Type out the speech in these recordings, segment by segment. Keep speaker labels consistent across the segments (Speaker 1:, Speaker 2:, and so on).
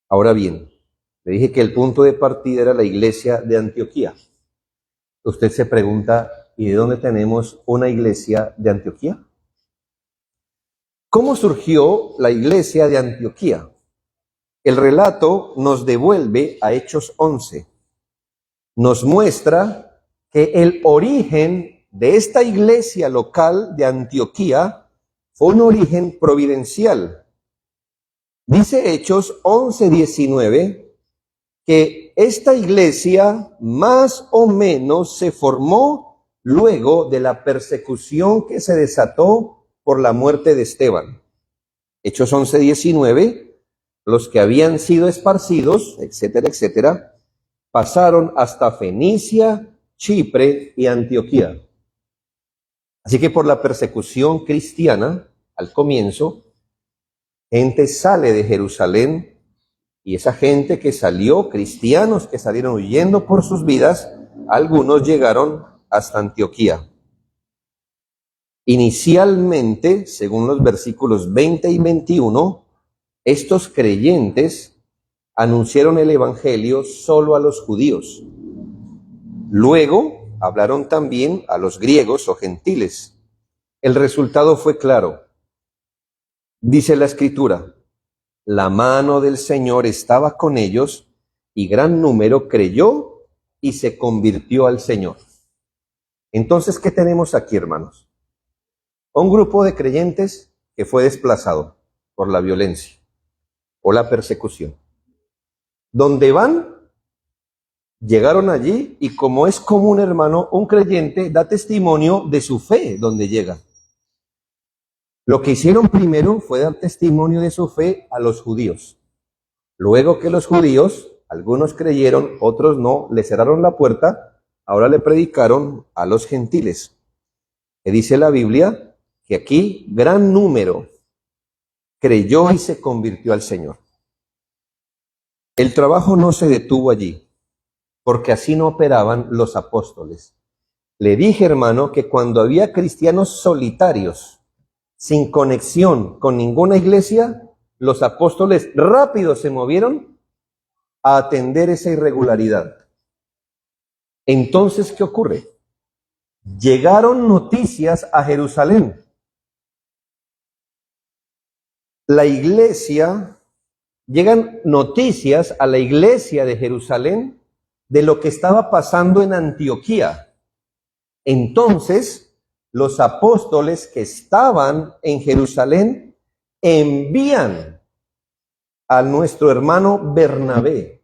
Speaker 1: Ahora bien, le dije que el punto de partida era la iglesia de Antioquía. Usted se pregunta, ¿y de dónde tenemos una iglesia de Antioquía? ¿Cómo surgió la iglesia de Antioquía? El relato nos devuelve a Hechos 11. Nos muestra que el origen de esta iglesia local de Antioquía fue un origen providencial. Dice Hechos 11:19 que esta iglesia más o menos se formó luego de la persecución que se desató por la muerte de Esteban. Hechos 11:19, los que habían sido esparcidos, etcétera, etcétera, pasaron hasta Fenicia, Chipre y Antioquía. Así que por la persecución cristiana, al comienzo, gente sale de Jerusalén, y esa gente que salió, cristianos que salieron huyendo por sus vidas, algunos llegaron hasta Antioquía. Inicialmente, según los versículos 20 y 21, estos creyentes anunciaron el evangelio solo a los judíos. Luego hablaron también a los griegos o gentiles. El resultado fue claro. Dice la Escritura: la mano del Señor estaba con ellos y gran número creyó y se convirtió al Señor. Entonces, ¿qué tenemos aquí, hermanos? Un grupo de creyentes que fue desplazado por la violencia o la persecución. Donde van, llegaron allí y, como es común, hermano, un creyente da testimonio de su fe donde llega. Lo que hicieron primero fue dar testimonio de su fe a los judíos. Luego que los judíos, algunos creyeron, otros no, le cerraron la puerta, ahora le predicaron a los gentiles. Que dice la Biblia que aquí gran número creyó y se convirtió al Señor. El trabajo no se detuvo allí, porque así no operaban los apóstoles. Le dije, hermano, que cuando había cristianos solitarios, sin conexión con ninguna iglesia, los apóstoles rápido se movieron a atender esa irregularidad. Entonces, ¿qué ocurre? Llegaron noticias a Jerusalén. Llegan noticias a la iglesia de Jerusalén de lo que estaba pasando en Antioquía. Entonces, los apóstoles que estaban en Jerusalén envían a nuestro hermano Bernabé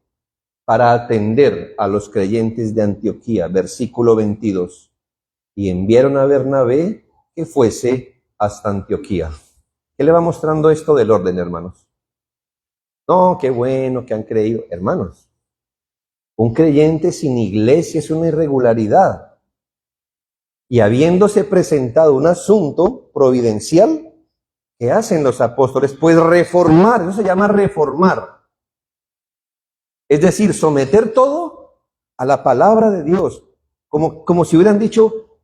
Speaker 1: para atender a los creyentes de Antioquía. Versículo 22. Y enviaron a Bernabé que fuese hasta Antioquía. ¿Qué le va mostrando esto del orden, hermanos? No, qué bueno que han creído. Hermanos, un creyente sin iglesia es una irregularidad. Y habiéndose presentado un asunto providencial, ¿qué hacen los apóstoles? Pues reformar, eso se llama reformar. Es decir, someter todo a la palabra de Dios. Como si hubieran dicho,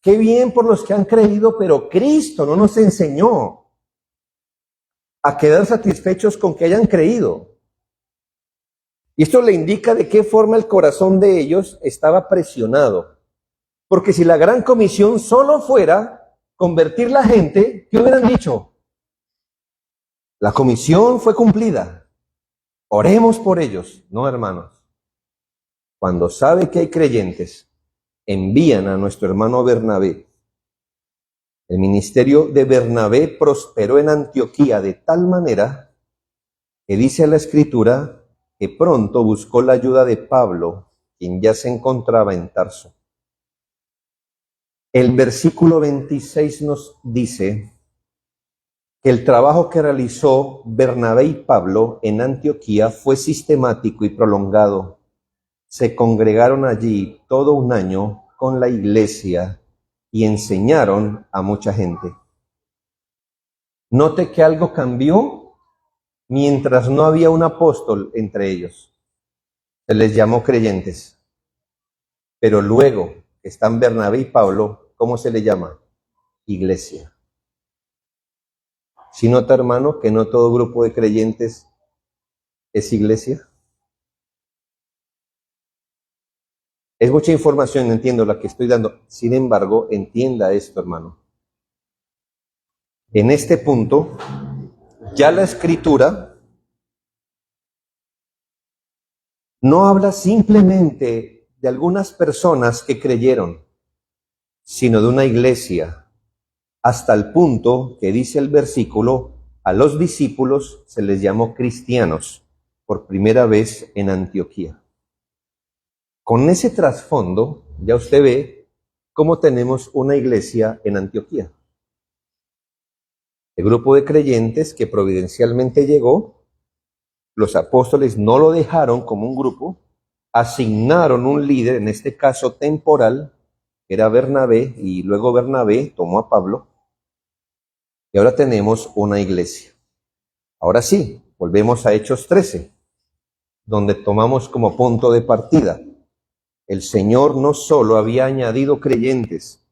Speaker 1: qué bien por los que han creído, pero Cristo no nos enseñó a quedar satisfechos con que hayan creído. Y esto le indica de qué forma el corazón de ellos estaba presionado. Porque si la gran comisión solo fuera convertir la gente, ¿qué hubieran dicho? La comisión fue cumplida. Oremos por ellos. No, hermanos. Cuando sabe que hay creyentes, envían a nuestro hermano Bernabé. El ministerio de Bernabé prosperó en Antioquía de tal manera que dice la Escritura que pronto buscó la ayuda de Pablo, quien ya se encontraba en Tarso. El versículo 26 nos dice que el trabajo que realizó Bernabé y Pablo en Antioquía fue sistemático y prolongado. Se congregaron allí todo un año con la iglesia y enseñaron a mucha gente. Note que algo cambió mientras no había un apóstol entre ellos. Se les llamó creyentes. Pero luego que están Bernabé y Pablo, ¿cómo se le llama? Iglesia. Si nota, hermano, que no todo grupo de creyentes es iglesia? Es mucha información, entiendo la que estoy dando. Sin embargo, entienda esto, hermano. En este punto, ya la Escritura no habla simplemente de algunas personas que creyeron, sino de una iglesia, hasta el punto que dice el versículo, a los discípulos se les llamó cristianos por primera vez en Antioquía. Con ese trasfondo, ya usted ve cómo tenemos una iglesia en Antioquía. El grupo de creyentes que providencialmente llegó, los apóstoles no lo dejaron como un grupo, asignaron un líder, en este caso temporal, que era Bernabé, y luego Bernabé tomó a Pablo, y ahora tenemos una iglesia. Ahora sí, volvemos a Hechos 13, donde tomamos como punto de partida. El Señor no solo había añadido creyentes,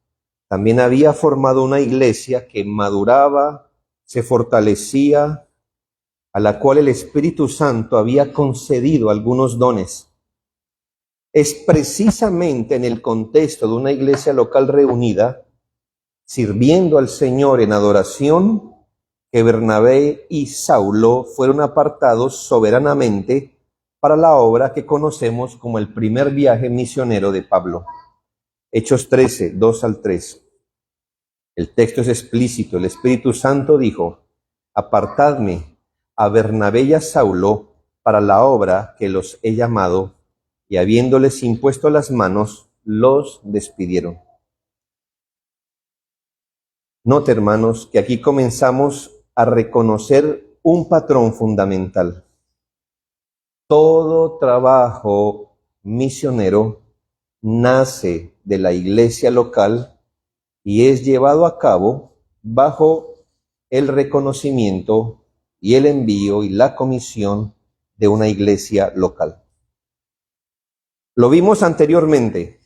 Speaker 1: también había formado una iglesia que maduraba, se fortalecía, a la cual el Espíritu Santo había concedido algunos dones. Es precisamente en el contexto de una iglesia local reunida, sirviendo al Señor en adoración, que Bernabé y Saulo fueron apartados soberanamente para la obra que conocemos como el primer viaje misionero de Pablo. Hechos 13, 2 al 3. El texto es explícito. El Espíritu Santo dijo, apartadme a Bernabé y a Saulo para la obra que los he llamado, y habiéndoles impuesto las manos, los despidieron. Note, hermanos, que aquí comenzamos a reconocer un patrón fundamental. Todo trabajo misionero nace de la iglesia local y es llevado a cabo bajo el reconocimiento y el envío y la comisión de una iglesia local. Lo vimos anteriormente,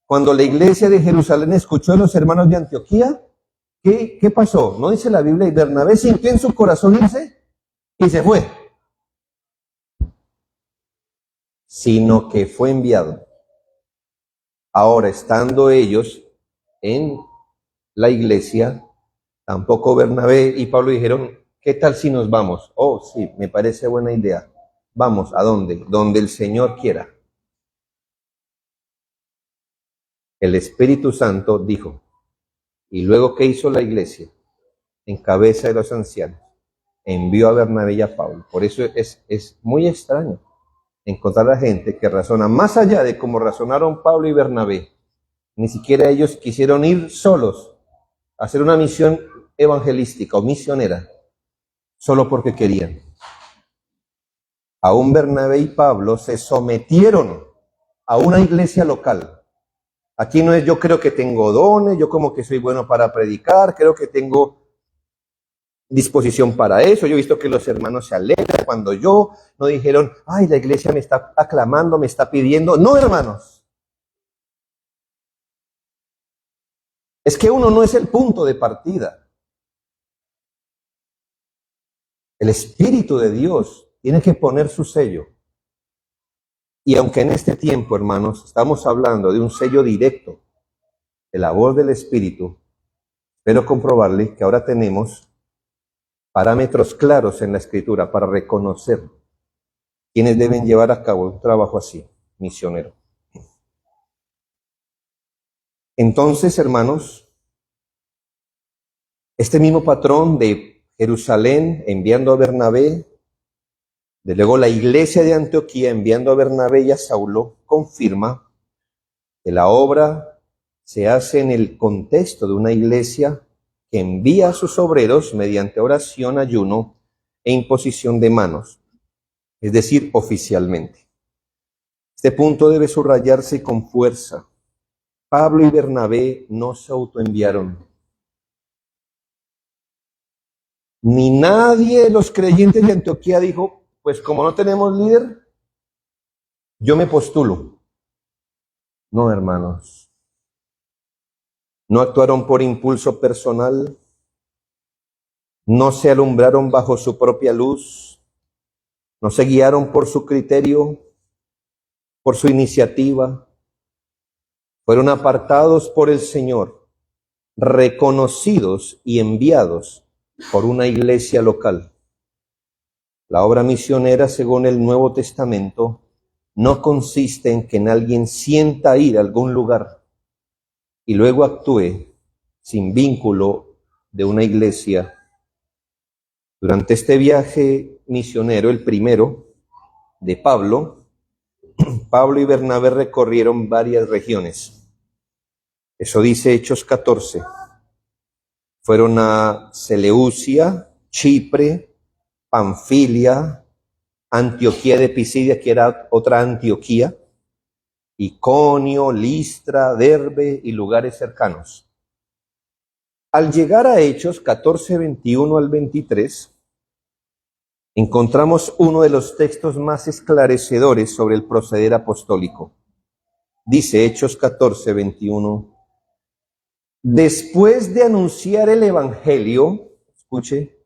Speaker 1: cuando la iglesia de Jerusalén escuchó a los hermanos de Antioquía. ¿Qué pasó? ¿No dice la Biblia? Y Bernabé sintió en su corazón irse y se fue, sino que fue enviado. Ahora, estando ellos en la iglesia, tampoco Bernabé y Pablo dijeron, ¿qué tal si nos vamos? Oh, sí, me parece buena idea. Vamos, ¿a dónde? Donde el Señor quiera. El Espíritu Santo dijo, y luego, ¿qué hizo la iglesia? En cabeza de los ancianos, envió a Bernabé y a Pablo. Por eso es muy extraño encontrar a gente que razona más allá de cómo razonaron Pablo y Bernabé. Ni siquiera ellos quisieron ir solos a hacer una misión evangelística o misionera, solo porque querían. Aún Bernabé y Pablo se sometieron a una iglesia local. Aquí no es yo creo que tengo dones, yo como que soy bueno para predicar, creo que tengo disposición para eso. Yo he visto que los hermanos se alegran cuando yo, no dijeron, ay, la iglesia me está aclamando, me está pidiendo. No, hermanos. Es que uno no es el punto de partida. El Espíritu de Dios tiene que poner su sello. Y aunque en este tiempo, hermanos, estamos hablando de un sello directo de la voz del Espíritu, espero comprobarle que ahora tenemos parámetros claros en la Escritura para reconocer quienes deben llevar a cabo un trabajo así, misionero. Entonces, hermanos, este mismo patrón de Jerusalén enviando a Bernabé, de luego la iglesia de Antioquía enviando a Bernabé y a Saulo, confirma que la obra se hace en el contexto de una iglesia que envía a sus obreros mediante oración, ayuno e imposición de manos, es decir, oficialmente. Este punto debe subrayarse con fuerza. Pablo y Bernabé no se autoenviaron. Ni nadie de los creyentes de Antioquía dijo, pues como no tenemos líder, yo me postulo. No, hermanos. No actuaron por impulso personal, no se alumbraron bajo su propia luz, No se guiaron por su criterio, por su iniciativa. Fueron apartados por el Señor, reconocidos y enviados por una iglesia local. La obra misionera, según el Nuevo Testamento, no consiste en que alguien sienta ir a algún lugar y luego actúe sin vínculo de una iglesia. Durante este viaje misionero, el primero de Pablo y Bernabé recorrieron varias regiones. Eso dice Hechos 14. Fueron a Seleucia, Chipre, Panfilia, Antioquía de Pisidia, que era otra Antioquía, Iconio, Listra, Derbe y lugares cercanos. Al llegar a Hechos 14, 21 al 23, encontramos uno de los textos más esclarecedores sobre el proceder apostólico. Dice Hechos 14, 21. Después de anunciar el evangelio, escuche,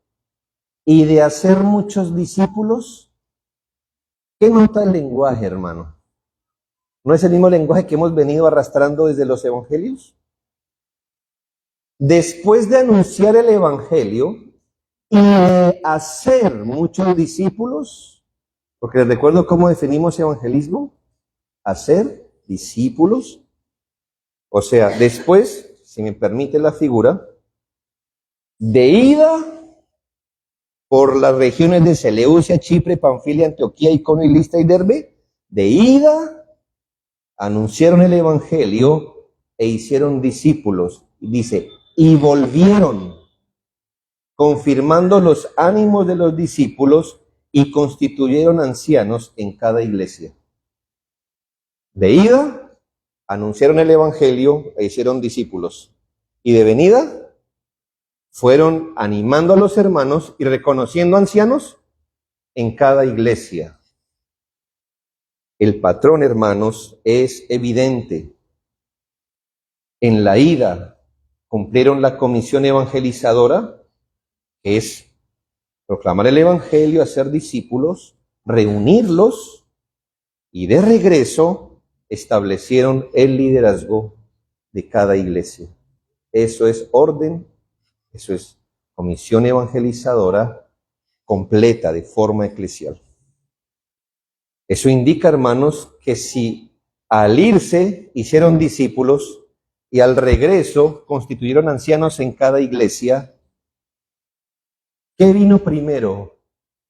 Speaker 1: y de hacer muchos discípulos, ¿qué nota el lenguaje, hermano? ¿No es el mismo lenguaje que hemos venido arrastrando desde los evangelios? Después de anunciar el evangelio y de hacer muchos discípulos, porque les recuerdo cómo definimos evangelismo, hacer discípulos, o sea, después, si me permite la figura, de ida por las regiones de Seleucia, Chipre, Panfilia, Antioquía, Iconio, y Listra y Derbe, de ida anunciaron el evangelio e hicieron discípulos. Dice, y volvieron, confirmando los ánimos de los discípulos y constituyeron ancianos en cada iglesia. De ida anunciaron el evangelio e hicieron discípulos. Y de venida fueron animando a los hermanos y reconociendo ancianos en cada iglesia. El patrón, hermanos, es evidente. En la ida cumplieron la comisión evangelizadora, que es proclamar el evangelio, hacer discípulos, reunirlos, y de regreso establecieron el liderazgo de cada iglesia. Eso es orden. Eso es comisión evangelizadora completa de forma eclesial. Eso indica, hermanos, que si al irse hicieron discípulos y al regreso constituyeron ancianos en cada iglesia, ¿qué vino primero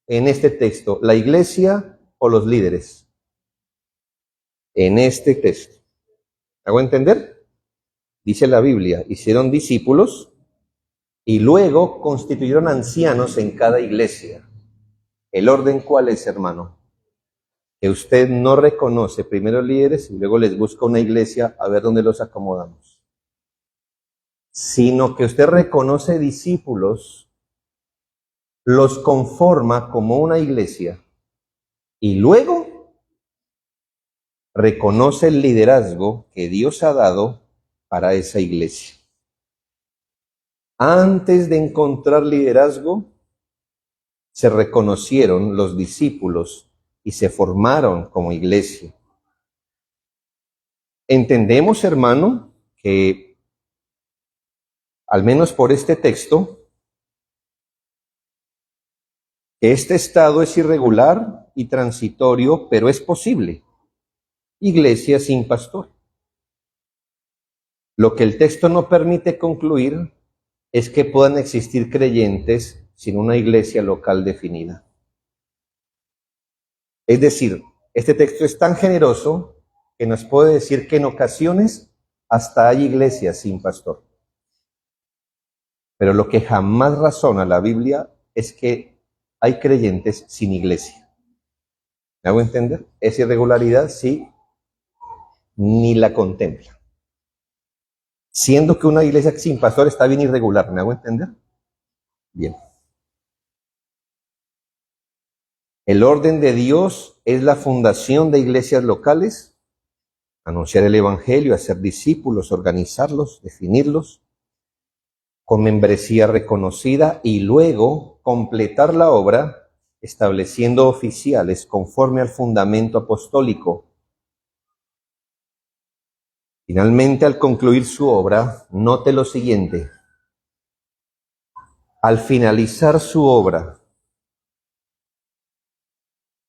Speaker 1: en este texto? ¿La iglesia o los líderes? En este texto. ¿Hago entender? Dice la Biblia, hicieron discípulos y luego constituyeron ancianos en cada iglesia. ¿El orden cuál es, hermano? Que usted no reconoce primero líderes y luego les busca una iglesia a ver dónde los acomodamos. Sino que usted reconoce discípulos, los conforma como una iglesia y luego reconoce el liderazgo que Dios ha dado para esa iglesia. Antes de encontrar liderazgo, se reconocieron los discípulos y se formaron como iglesia. Entendemos, hermano, que al menos por este texto, que este estado es irregular y transitorio, pero es posible. Iglesia sin pastor. Lo que el texto no permite concluir es que puedan existir creyentes sin una iglesia local definida. Es decir, este texto es tan generoso que nos puede decir que en ocasiones hasta hay iglesias sin pastor. Pero lo que jamás razona la Biblia es que hay creyentes sin iglesia. ¿Me hago entender? Esa irregularidad sí, ni la contempla. Siendo que una iglesia sin pastor está bien irregular. ¿Me hago entender? Bien. El orden de Dios es la fundación de iglesias locales, anunciar el evangelio, hacer discípulos, organizarlos, definirlos, con membresía reconocida y luego completar la obra estableciendo oficiales conforme al fundamento apostólico. Finalmente, al concluir su obra, note lo siguiente. Al finalizar su obra,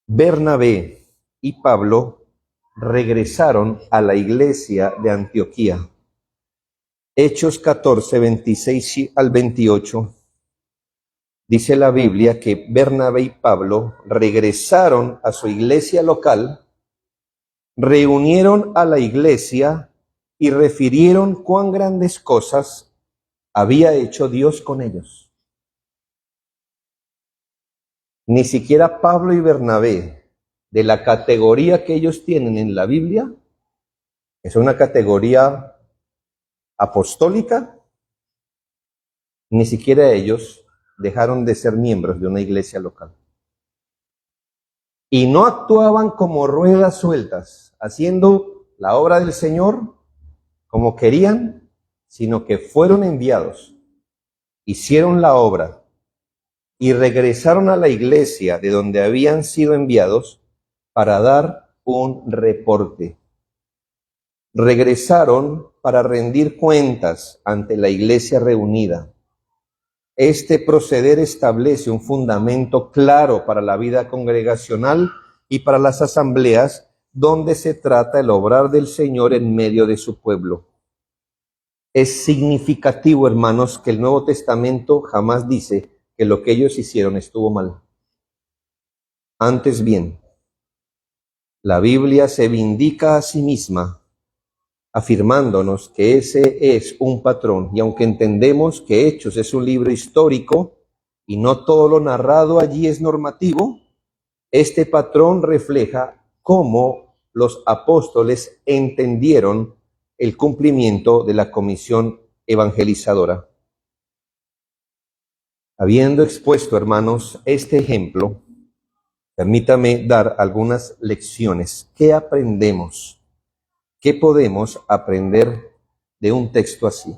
Speaker 1: Bernabé y Pablo regresaron a la iglesia de Antioquía. Hechos 14, 26 al 28. Dice la Biblia que Bernabé y Pablo regresaron a su iglesia local, reunieron a la iglesia y refirieron cuán grandes cosas había hecho Dios con ellos. Ni siquiera Pablo y Bernabé, de la categoría que ellos tienen en la Biblia, es una categoría apostólica, ni siquiera ellos dejaron de ser miembros de una iglesia local. Y no actuaban como ruedas sueltas, haciendo la obra del Señor como querían, sino que fueron enviados, hicieron la obra y regresaron a la iglesia de donde habían sido enviados para dar un reporte. Regresaron para rendir cuentas ante la iglesia reunida. Este proceder establece un fundamento claro para la vida congregacional y para las asambleas donde se trata el obrar del Señor en medio de su pueblo. Es significativo, hermanos, que el Nuevo Testamento jamás dice que lo que ellos hicieron estuvo mal. Antes bien, la Biblia se vindica a sí misma, afirmándonos que ese es un patrón, y aunque entendemos que Hechos es un libro histórico y no todo lo narrado allí es normativo, este patrón refleja cómo los apóstoles entendieron el cumplimiento de la comisión evangelizadora. Habiendo expuesto, hermanos, este ejemplo, permítame dar algunas lecciones. ¿Qué aprendemos? ¿Qué podemos aprender de un texto así?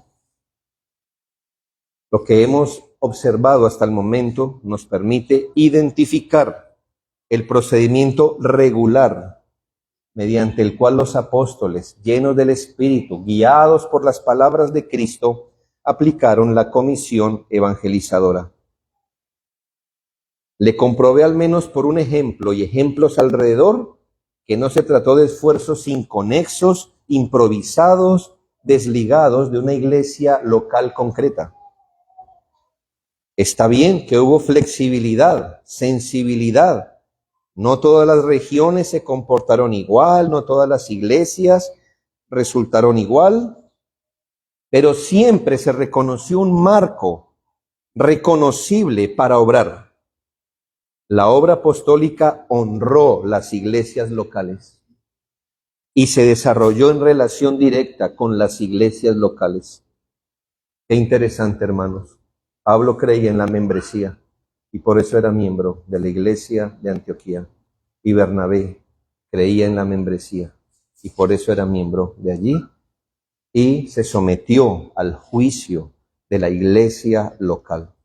Speaker 1: Lo que hemos observado hasta el momento nos permite identificar el procedimiento regular mediante el cual los apóstoles, llenos del Espíritu, guiados por las palabras de Cristo, aplicaron la comisión evangelizadora. Le comprobé al menos por un ejemplo y ejemplos alrededor que no se trató de esfuerzos inconexos, improvisados, desligados de una iglesia local concreta. Está bien que hubo flexibilidad, sensibilidad. No todas las regiones se comportaron igual, no todas las iglesias resultaron igual, pero siempre se reconoció un marco reconocible para obrar. La obra apostólica honró las iglesias locales y se desarrolló en relación directa con las iglesias locales. Qué interesante, hermanos. Pablo creía en la membresía y por eso era miembro de la iglesia de Antioquía. Y Bernabé creía en la membresía y por eso era miembro de allí y se sometió al juicio de la iglesia local.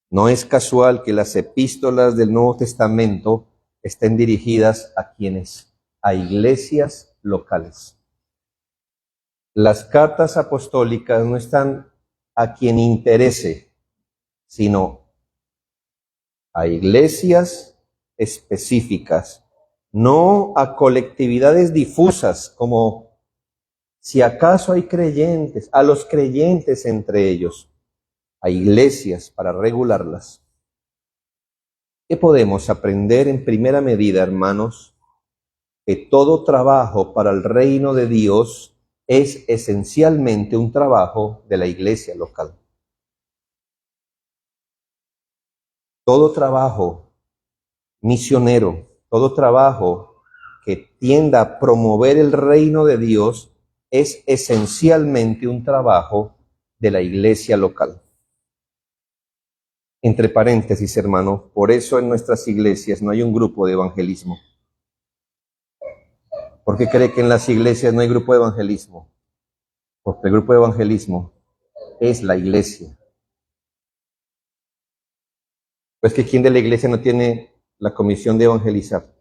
Speaker 1: No es casual que las epístolas del Nuevo Testamento estén dirigidas a quienes, a iglesias locales. Las cartas apostólicas no están a quien interese, sino a iglesias específicas, no a colectividades difusas como si acaso hay creyentes, a los creyentes entre ellos, a iglesias para regularlas. ¿Qué podemos aprender en primera medida, hermanos? Que todo trabajo para el reino de Dios es esencialmente un trabajo de la iglesia local. Todo trabajo misionero, todo trabajo que tienda a promover el reino de Dios es esencialmente un trabajo de la iglesia local. Entre paréntesis, hermano, por eso en nuestras iglesias no hay un grupo de evangelismo. ¿Por qué cree que en las iglesias no hay grupo de evangelismo? Porque el grupo de evangelismo es la iglesia. Pues que ¿quién de la iglesia no tiene la comisión de evangelizar.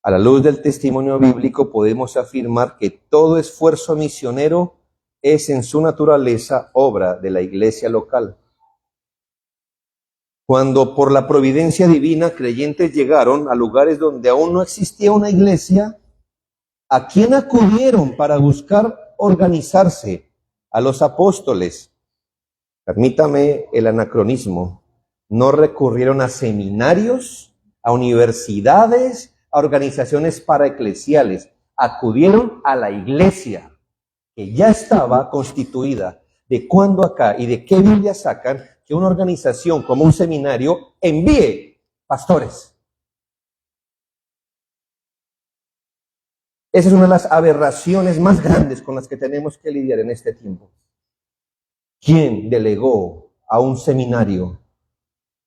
Speaker 1: A la luz del testimonio bíblico podemos afirmar que todo esfuerzo misionero es en su naturaleza obra de la iglesia local. Cuando por la providencia divina creyentes llegaron a lugares donde aún no existía una iglesia, ¿a quién acudieron para buscar organizarse? A los apóstoles. Permítame el anacronismo. No recurrieron a seminarios, a universidades, a organizaciones paraeclesiales. Acudieron a la iglesia, que ya estaba constituida. ¿De cuándo acá y de qué Biblia sacan que una organización como un seminario envíe pastores? Esa es una de las aberraciones más grandes con las que tenemos que lidiar en este tiempo. ¿Quién delegó a un seminario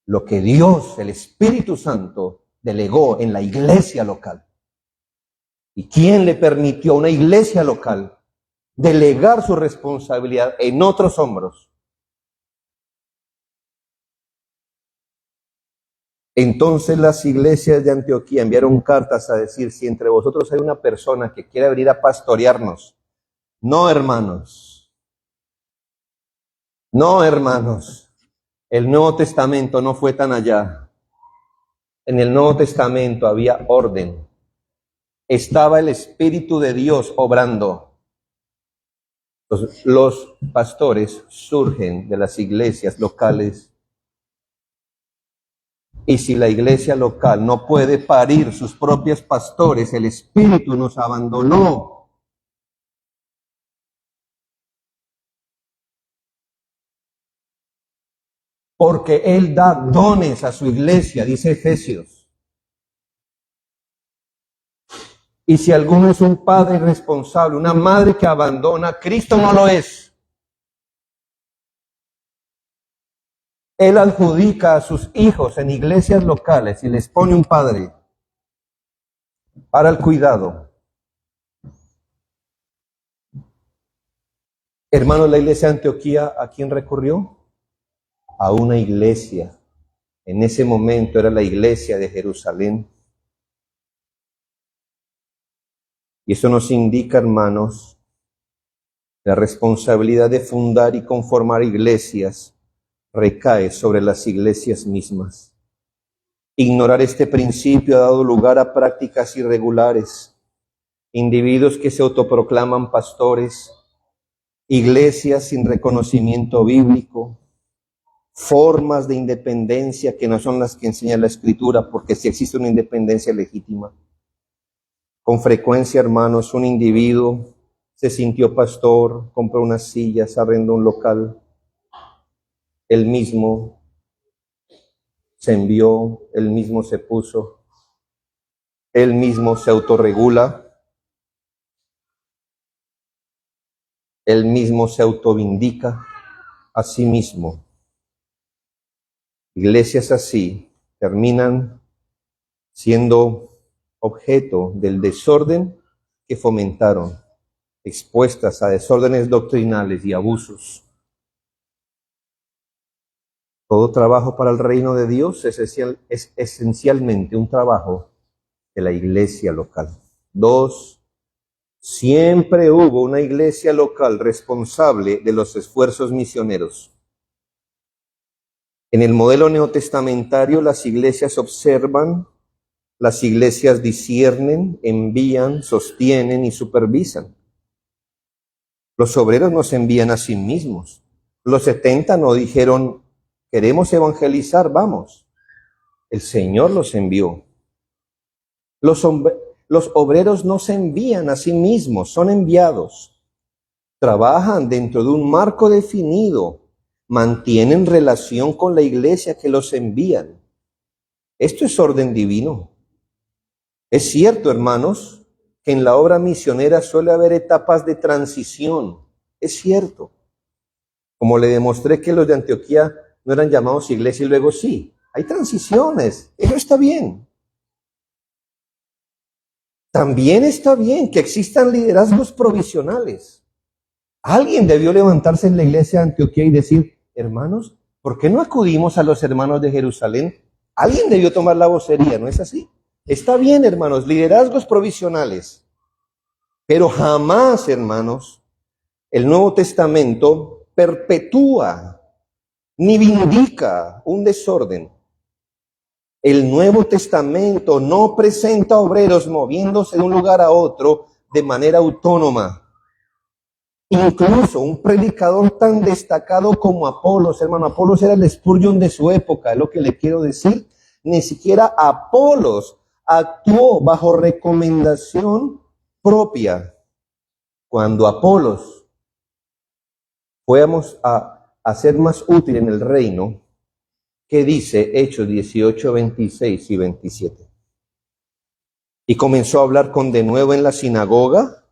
Speaker 1: lo que Dios, el Espíritu Santo, delegó en la iglesia local? ¿Y quién le permitió a una iglesia local delegar su responsabilidad en otros hombros? Entonces las iglesias de Antioquía enviaron cartas a decir: si entre vosotros hay una persona que quiera venir a pastorearnos, no hermanos, el Nuevo Testamento no fue tan allá. En el Nuevo Testamento había orden, estaba el Espíritu de Dios obrando. Los pastores surgen de las iglesias locales. Y si la iglesia local no puede parir sus propios pastores, el Espíritu nos abandonó. Porque Él da dones a su iglesia, dice Efesios. Y si alguno es un padre irresponsable, una madre que abandona, Cristo no lo es. Él adjudica a sus hijos en iglesias locales y les pone un padre para el cuidado. Hermanos, la iglesia de Antioquía, ¿a quién recurrió? A una iglesia. En ese momento era la iglesia de Jerusalén. Y eso nos indica, hermanos, la responsabilidad de fundar y conformar iglesias recae sobre las iglesias mismas. Ignorar este principio ha dado lugar a prácticas irregulares, individuos que se autoproclaman pastores, iglesias sin reconocimiento bíblico, formas de independencia que no son las que enseña la Escritura, porque sí existe una independencia legítima. Con frecuencia, hermanos, un individuo se sintió pastor, compró unas sillas, arrendó un local, él mismo se envió, él mismo se puso, él mismo se autorregula, él mismo se autovindica a sí mismo. Iglesias así terminan siendo objeto del desorden que fomentaron, expuestas a desórdenes doctrinales y abusos. Todo trabajo para el reino de Dios es esencialmente un trabajo de la iglesia local. 2, siempre hubo una iglesia local responsable de los esfuerzos misioneros. En el modelo neotestamentario, las iglesias observan, las iglesias disciernen, envían, sostienen y supervisan. Los obreros no se envían a sí mismos. Los 70 no dijeron: queremos evangelizar, vamos. El Señor los envió. Los obreros no se envían a sí mismos, son enviados. Trabajan dentro de un marco definido, mantienen relación con la iglesia que los envían. Esto es orden divino. Es cierto, hermanos, que en la obra misionera suele haber etapas de transición. Es cierto. Como le demostré que los de Antioquía no eran llamados iglesia y luego sí. Hay transiciones. Eso está bien. También está bien que existan liderazgos provisionales. Alguien debió levantarse en la iglesia de Antioquía y decir: hermanos, ¿por qué no acudimos a los hermanos de Jerusalén Alguien debió tomar la vocería, ¿no es así? Está bien, hermanos, liderazgos provisionales, pero jamás, hermanos, el Nuevo Testamento perpetúa ni vindica un desorden. El Nuevo Testamento no presenta obreros moviéndose de un lugar a otro de manera autónoma. Incluso un predicador tan destacado como Apolos, hermano, Apolos era el Spurgeon de su época, es lo que le quiero decir. Ni siquiera Apolos actuó bajo recomendación propia. Cuando Apolos fuéramos a ser más útil en el reino, ¿qué dice Hechos 18, 26 y 27? Y comenzó a hablar con denuedo en la sinagoga,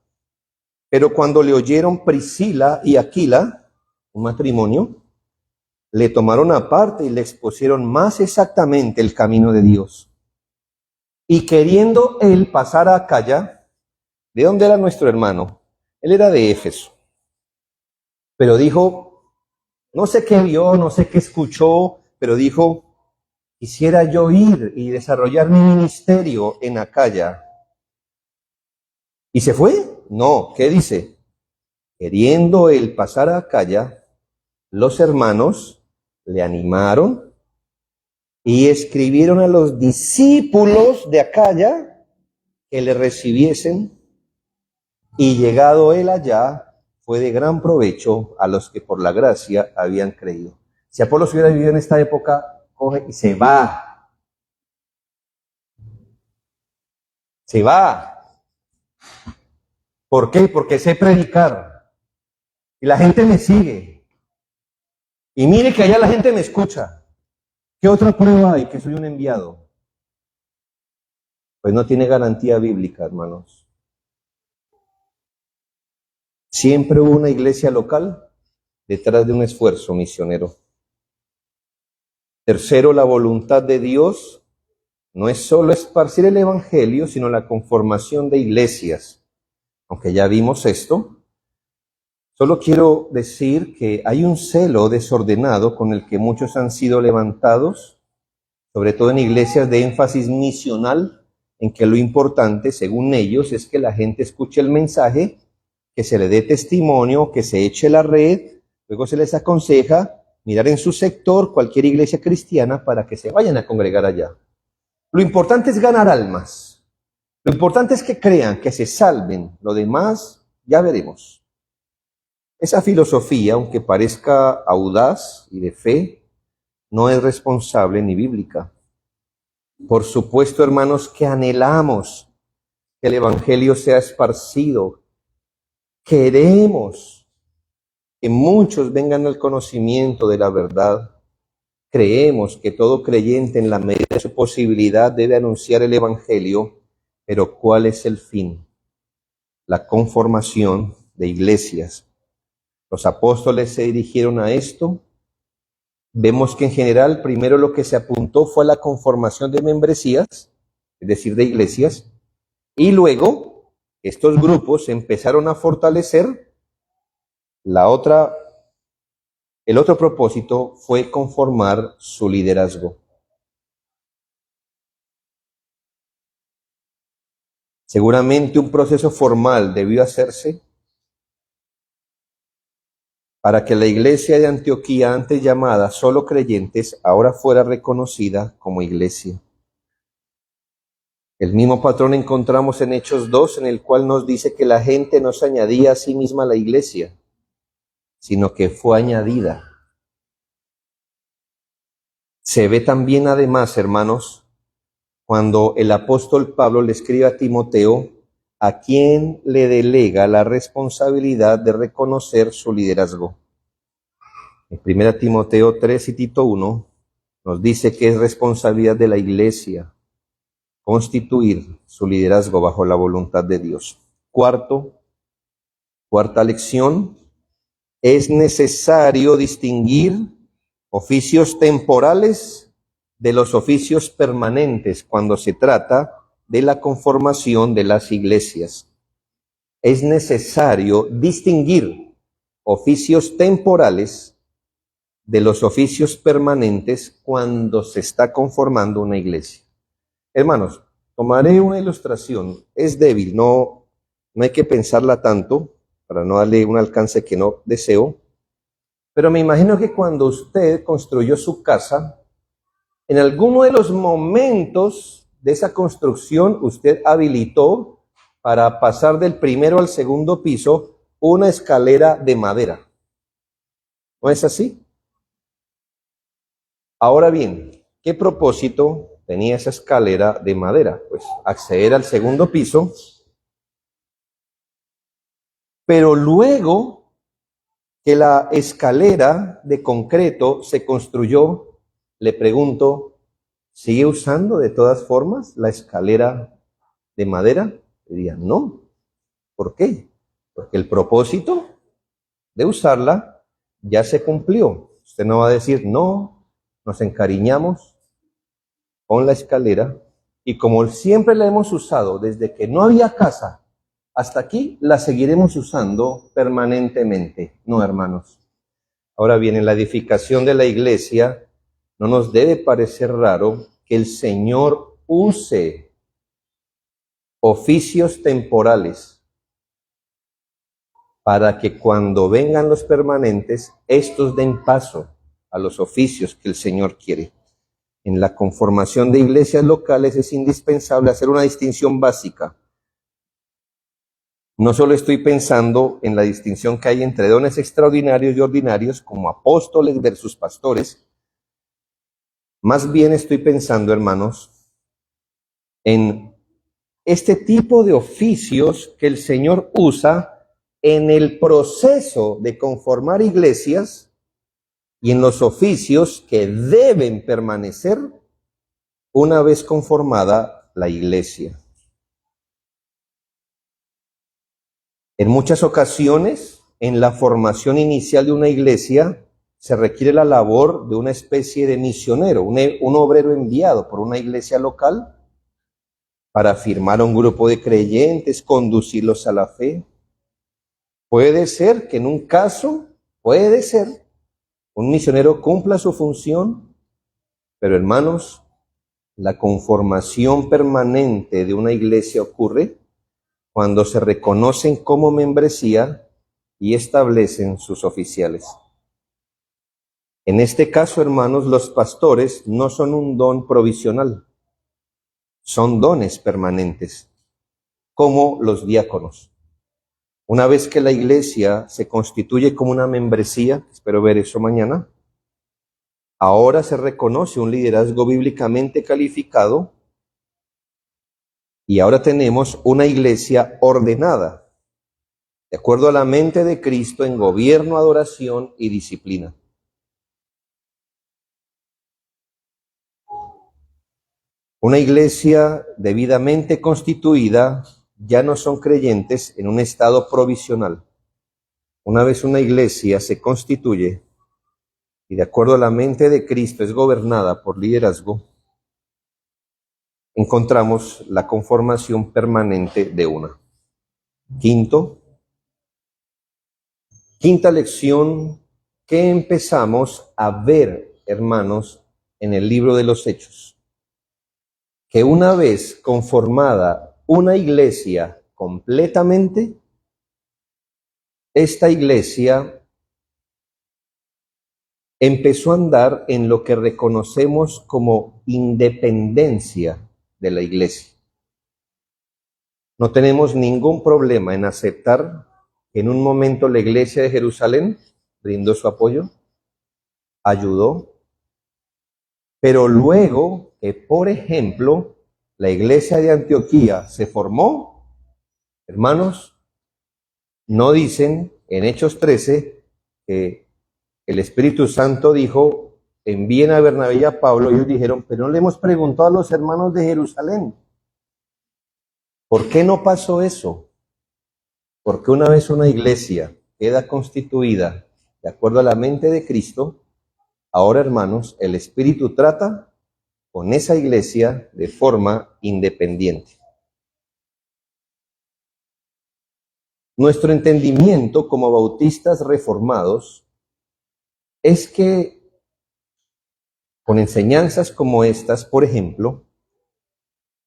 Speaker 1: pero cuando le oyeron Priscila y Aquila, un matrimonio, le tomaron aparte y le expusieron más exactamente el camino de Dios. Y queriendo él pasar a Acaya, ¿de dónde era nuestro hermano? Él era de Éfeso. Pero dijo, no sé qué vio, no sé qué escuchó, pero dijo, quisiera yo ir y desarrollar mi ministerio en Acaya. ¿Y se fue? No, ¿qué dice? Queriendo él pasar a Acaya, los hermanos le animaron y escribieron a los discípulos de Acaya que le recibiesen, y llegado él allá, fue de gran provecho a los que por la gracia habían creído. Si Apolos hubiera vivido en esta época, coge y se va. Se va. ¿Por qué? Porque sé predicar. Y la gente me sigue. Y mire que allá la gente me escucha. ¿Qué otra prueba hay que soy un enviado? Pues no tiene garantía bíblica, hermanos. Siempre hubo una iglesia local detrás de un esfuerzo misionero. Tercero, la voluntad de Dios no es solo esparcir el evangelio, sino la conformación de iglesias. Aunque ya vimos esto, solo quiero decir que hay un celo desordenado con el que muchos han sido levantados, sobre todo en iglesias de énfasis misional, en que lo importante, según ellos, es que la gente escuche el mensaje, que se le dé testimonio, que se eche la red, luego se les aconseja mirar en su sector cualquier iglesia cristiana para que se vayan a congregar allá. Lo importante es ganar almas. Lo importante es que crean, que se salven. Lo demás, ya veremos. Esa filosofía, aunque parezca audaz y de fe, no es responsable ni bíblica. Por supuesto, hermanos, que anhelamos que el evangelio sea esparcido. Queremos que muchos vengan al conocimiento de la verdad. Creemos que todo creyente en la medida de su posibilidad debe anunciar el evangelio, pero ¿cuál es el fin? La conformación de iglesias. Los apóstoles se dirigieron a esto. Vemos que en general primero lo que se apuntó fue a la conformación de membresías, es decir, de iglesias, y luego estos grupos empezaron a fortalecer. El otro propósito fue conformar su liderazgo. Seguramente un proceso formal debió hacerse para que la iglesia de Antioquía, antes llamada solo creyentes, ahora fuera reconocida como iglesia. El mismo patrón encontramos en Hechos 2, en el cual nos dice que la gente no se añadía a sí misma a la iglesia, sino que fue añadida. Se ve también además, hermanos, cuando el apóstol Pablo le escribe a Timoteo, a quien le delega la responsabilidad de reconocer su liderazgo. En 1 Timoteo 3 y Tito 1 nos dice que es responsabilidad de la iglesia constituir su liderazgo bajo la voluntad de Dios. Cuarta lección, es necesario distinguir oficios temporales de los oficios permanentes cuando se trata de la conformación de las iglesias. Es necesario distinguir oficios temporales de los oficios permanentes cuando se está conformando una iglesia. Hermanos, tomaré una ilustración. Es débil, no hay que pensarla tanto para no darle un alcance que no deseo. Pero me imagino que cuando usted construyó su casa, en alguno de los momentos de esa construcción, usted habilitó para pasar del primero al segundo piso una escalera de madera. ¿No es así? Ahora bien, ¿qué propósito tenía esa escalera de madera? Pues acceder al segundo piso, pero luego que la escalera de concreto se construyó, le pregunto, ¿sigue usando de todas formas la escalera de madera? Diría, no. ¿Por qué? Porque el propósito de usarla ya se cumplió. Usted no va a decir, no, nos encariñamos con la escalera y como siempre la hemos usado desde que no había casa hasta aquí, la seguiremos usando permanentemente. No, hermanos. Ahora bien, en la edificación de la iglesia no nos debe parecer raro que el Señor use oficios temporales para que cuando vengan los permanentes, estos den paso a los oficios que el Señor quiere. En la conformación de iglesias locales es indispensable hacer una distinción básica. No solo estoy pensando en la distinción que hay entre dones extraordinarios y ordinarios, como apóstoles versus pastores. Más bien estoy pensando, hermanos, en este tipo de oficios que el Señor usa en el proceso de conformar iglesias y en los oficios que deben permanecer una vez conformada la iglesia. En muchas ocasiones, en la formación inicial de una iglesia, se requiere la labor de una especie de misionero, un obrero enviado por una iglesia local para firmar a un grupo de creyentes, conducirlos a la fe. Puede ser que en un caso, un misionero cumpla su función, pero hermanos, la conformación permanente de una iglesia ocurre cuando se reconocen como membresía y establecen sus oficiales. En este caso, hermanos, los pastores no son un don provisional, son dones permanentes, como los diáconos. Una vez que la iglesia se constituye como una membresía, espero ver eso mañana, ahora se reconoce un liderazgo bíblicamente calificado y ahora tenemos una iglesia ordenada, de acuerdo a la mente de Cristo en gobierno, adoración y disciplina. Una iglesia debidamente constituida ya no son creyentes en un estado provisional. Una vez una iglesia se constituye y de acuerdo a la mente de Cristo es gobernada por liderazgo, encontramos la conformación permanente de una. Quinta lección que empezamos a ver, hermanos, en el libro de los Hechos. Que una vez conformada una iglesia completamente, esta iglesia empezó a andar en lo que reconocemos como independencia de la iglesia. No tenemos ningún problema en aceptar que en un momento la iglesia de Jerusalén brindó su apoyo, ayudó, pero luego que, por ejemplo, la iglesia de Antioquía se formó, hermanos, no dicen en Hechos 13 que el Espíritu Santo dijo, envíen a Bernabé y a Pablo, y ellos dijeron, pero no le hemos preguntado a los hermanos de Jerusalén. ¿Por qué no pasó eso? Porque una vez una iglesia queda constituida de acuerdo a la mente de Cristo, ahora, hermanos, el Espíritu trata con esa iglesia de forma independiente. Nuestro entendimiento como bautistas reformados es que con enseñanzas como estas, por ejemplo,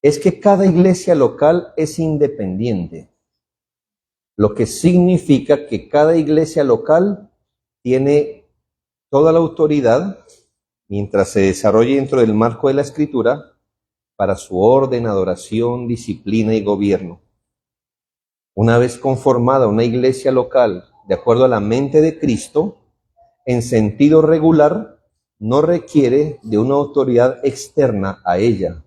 Speaker 1: es que cada iglesia local es independiente, lo que significa que cada iglesia local tiene toda la autoridad, mientras se desarrolle dentro del marco de la Escritura, para su orden, adoración, disciplina y gobierno. Una vez conformada una iglesia local de acuerdo a la mente de Cristo, en sentido regular, no requiere de una autoridad externa a ella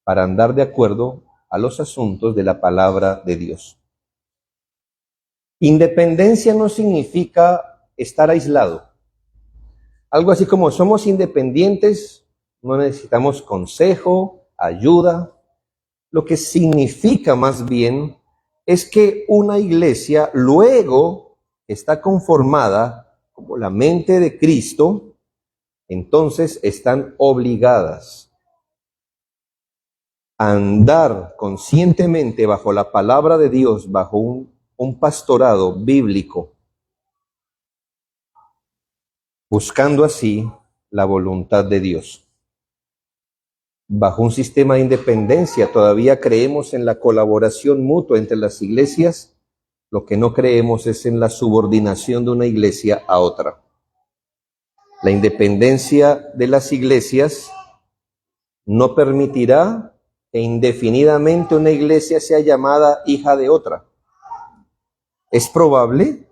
Speaker 1: para andar de acuerdo a los asuntos de la palabra de Dios. Independencia no significa estar aislado. Algo así como somos independientes, no necesitamos consejo, ayuda. Lo que significa más bien es que una iglesia luego está conformada como la mente de Cristo, entonces están obligadas a andar conscientemente bajo la palabra de Dios, bajo un pastorado bíblico, buscando así la voluntad de Dios. Bajo un sistema de independencia todavía creemos en la colaboración mutua entre las iglesias, lo que no creemos es en la subordinación de una iglesia a otra. La independencia de las iglesias no permitirá que indefinidamente una iglesia sea llamada hija de otra. Es probable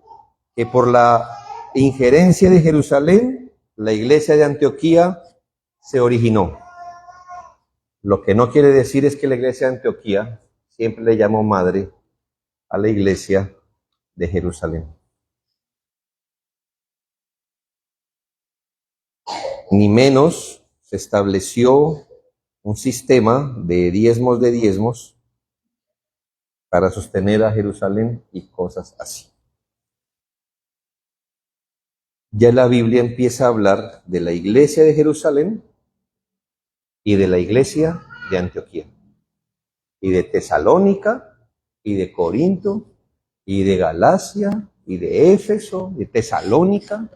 Speaker 1: que por la injerencia de Jerusalén, la iglesia de Antioquía se originó. Lo que no quiere decir es que la iglesia de Antioquía siempre le llamó madre a la iglesia de Jerusalén. Ni menos se estableció un sistema de diezmos para sostener a Jerusalén y cosas así. Ya la Biblia empieza a hablar de la iglesia de Jerusalén y de la iglesia de Antioquía, y de Tesalónica, y de Corinto, y de Galacia, y de Éfeso, de Tesalónica.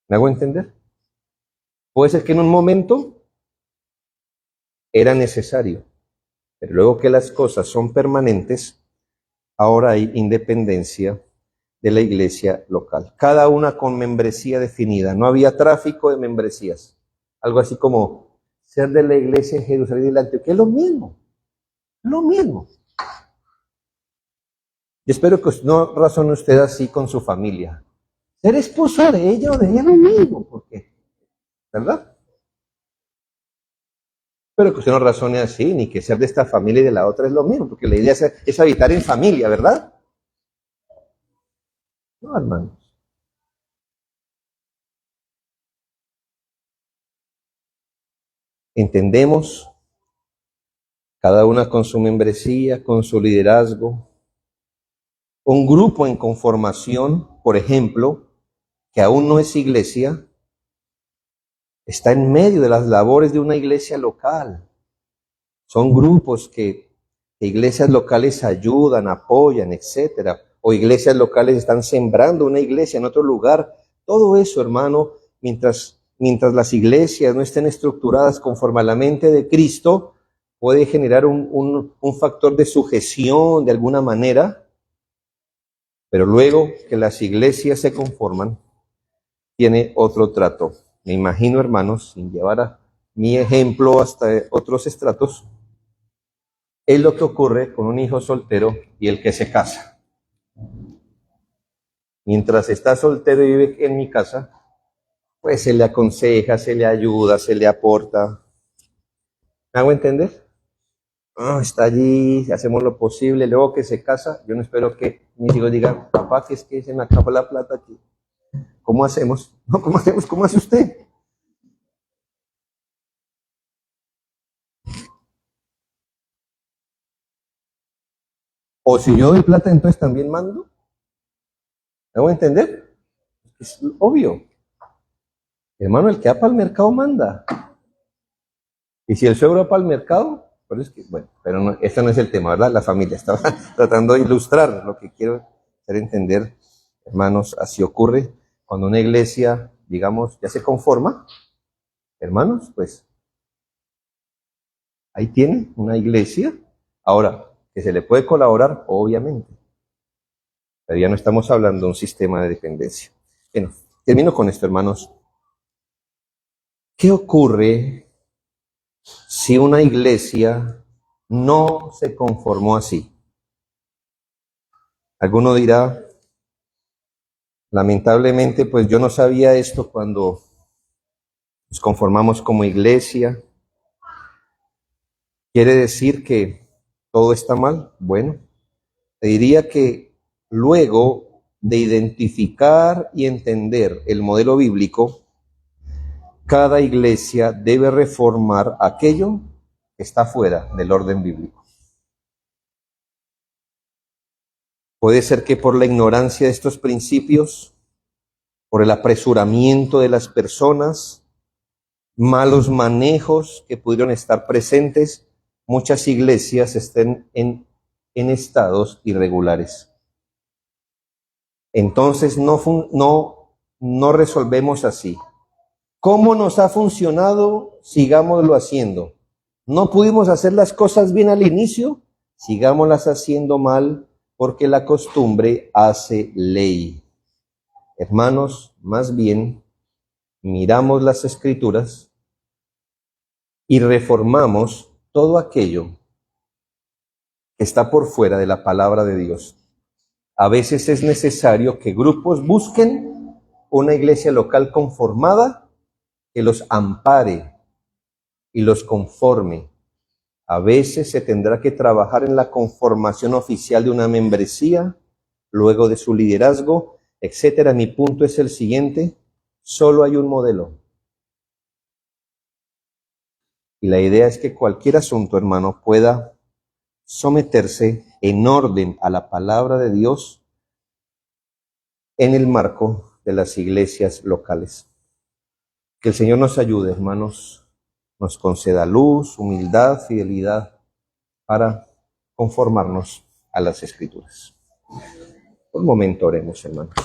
Speaker 1: ¿Me hago entender? Puede ser que en un momento era necesario, pero luego que las cosas son permanentes, ahora hay independencia de la iglesia local, cada una con membresía definida. No había tráfico de membresías, algo así como ser de la iglesia en Jerusalén y la Antioquía, es lo mismo. Y espero que no razone usted así con su familia. Ser esposo de ella o de ella es lo mismo, porque, ¿verdad? Espero que usted no razone así, ni que ser de esta familia y de la otra es lo mismo, porque la idea es habitar en familia, ¿verdad? No, hermanos. Entendemos, cada una con su membresía, con su liderazgo, un grupo en conformación, por ejemplo, que aún no es iglesia, está en medio de las labores de una iglesia local. Son grupos que iglesias locales ayudan, apoyan, etcétera. O iglesias locales están sembrando una iglesia en otro lugar. Todo eso, hermano, mientras las iglesias no estén estructuradas conforme a la mente de Cristo, puede generar un factor de sujeción de alguna manera. Pero luego que las iglesias se conforman, tiene otro trato. Me imagino, hermanos, sin llevar a mi ejemplo hasta otros estratos, es lo que ocurre con un hijo soltero y el que se casa. Mientras está soltero y vive en mi casa, pues se le aconseja, se le ayuda, se le aporta. ¿Me hago entender? Está allí, hacemos lo posible. Luego que se casa, yo no espero que mis hijos digan, papá, que es que se me acabó la plata aquí. ¿Cómo hacemos? No, ¿cómo hacemos? ¿Cómo hace usted? O si yo doy plata, entonces también mando. ¿Me hago entender? Es obvio. Hermano, el que va para el mercado manda. Y si el suegro va para el mercado, pues es que, bueno, pero no, este no es el tema, ¿verdad? La familia. Estaba tratando de ilustrar lo que quiero hacer entender, hermanos. Así ocurre cuando una iglesia, digamos, ya se conforma. Hermanos, pues ahí tienen una iglesia. Ahora, que se le puede colaborar, obviamente. Pero ya no estamos hablando de un sistema de dependencia. Bueno, termino con esto, hermanos. ¿Qué ocurre si una iglesia no se conformó así? Alguno dirá, lamentablemente, pues yo no sabía esto cuando nos conformamos como iglesia. ¿Quiere decir que todo está mal? Bueno, te diría que luego de identificar y entender el modelo bíblico, cada iglesia debe reformar aquello que está fuera del orden bíblico. Puede ser que por la ignorancia de estos principios, por el apresuramiento de las personas, malos manejos que pudieron estar presentes, muchas iglesias estén en estados irregulares. Entonces no resolvemos así. ¿Cómo nos ha funcionado? Sigámoslo haciendo. ¿No pudimos hacer las cosas bien al inicio? Sigámoslas haciendo mal, porque la costumbre hace ley. Hermanos, más bien, miramos las Escrituras y reformamos todo aquello que está por fuera de la palabra de Dios. A veces es necesario que grupos busquen una iglesia local conformada que los ampare y los conforme. A veces se tendrá que trabajar en la conformación oficial de una membresía, luego de su liderazgo, etcétera. Mi punto es el siguiente: solo hay un modelo. Y la idea es que cualquier asunto, hermano, pueda someterse en orden a la palabra de Dios en el marco de las iglesias locales. Que el Señor nos ayude, hermanos, nos conceda luz, humildad, fidelidad para conformarnos a las Escrituras. Un momento oremos, hermanos.